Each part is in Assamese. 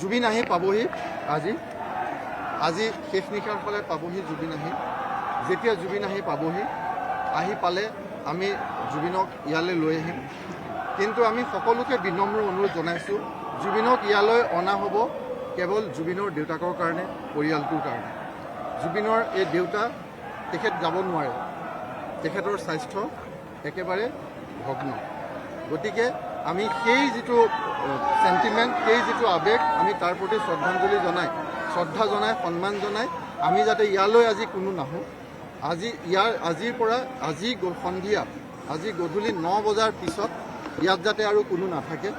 জুবিন আহি পাবহি আজি শেষ নিশাৰ ফালে পাবহি জুবিন আহি। যেতিয়া জুবিন আহি পাবহি, আহি পালে আমি জুবিনক ইয়ালৈ লৈ আহিম। কিন্তু আমি সকলোকে বিনম্ৰ অনুৰোধ জনাইছোঁ, জুবিনক ইয়ালৈ অনা হ'ব কেৱল জুবিনৰ দেউতাকৰ কাৰণে, পৰিয়ালটোৰ কাৰণে। জুবিনৰ এই দেউতা, তেখেত যাব নোৱাৰে, তেখেতৰ স্বাস্থ্য একেবাৰে ভগ্ন। গতিকে আমি সেই যিটো চেণ্টিমেণ্ট, সেই যিটো আৱেগ, আমি তাৰ প্ৰতি শ্ৰদ্ধা জনাই সন্মান জনাই আমি যাতে ইয়ালৈ আজি কোনো নাহোঁ। আজিৰ পৰা সন্ধিয়া, আজি গধূলি 9 বজাৰ পিছত ইয়াত যাতে আৰু কোনো নাথাকে।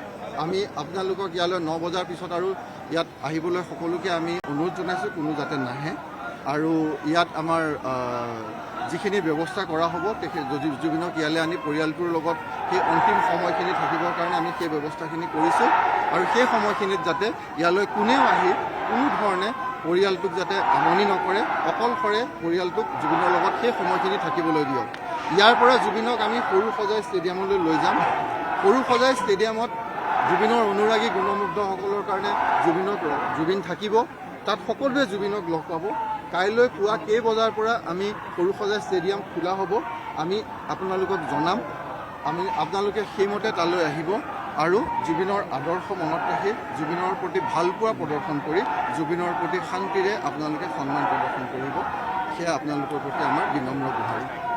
আমি আপোনালোকক ইয়ালৈ 9 বজাৰ পিছত আৰু ইয়াত আহিবলৈ সকলোকে আমি অনুৰোধ জনাইছোঁ, কোনো যাতে নাহে। আৰু ইয়াত আমাৰ যিখিনি ব্যৱস্থা কৰা হ'ব, জুবিনক ইয়ালৈ আনি পৰিয়ালটোৰ লগত সেই অন্তিম সময়খিনি থাকিবৰ কাৰণে আমি সেই ব্যৱস্থাখিনি কৰিছোঁ। আৰু সেই সময়খিনিত যাতে ইয়ালৈ কোনেও আহি কোনো ধৰণে পৰিয়ালটোক যাতে আমনি নকৰে, অকলশৰে পৰিয়ালটোক জুবিনৰ লগত সেই সময়খিনি থাকিবলৈ দিয়ক। ইয়াৰ পৰা জুবিনক আমি সৰুসজাই ষ্টেডিয়ামলৈ লৈ যাম। সৰুসজাই ষ্টেডিয়ামত জুবিনৰ অনুৰাগী গুণমুগ্ধসকলৰ কাৰণে জুবিন থাকিব। তাত সকলোৱে জুবিনক লগ পাব। কাইলৈ পুৱা কেই বজাৰ পৰা আমি সৰুসজাই ষ্টেডিয়াম খোলা হ'ব আমি আপোনালোকক জনাম। আপোনালোকে সেইমতে তালৈ আহিব আৰু জুবিনৰ আদৰ্শ মনত ৰাখি জুবিনৰ প্ৰতি ভালপোৱা প্ৰদৰ্শন কৰি জুবিনৰ প্ৰতি শান্তিৰে আপোনালোকে সন্মান প্ৰদৰ্শন কৰিব। সেয়া আপোনালোকৰ প্ৰতি আমাৰ বিনম্ৰ গুহাৰি।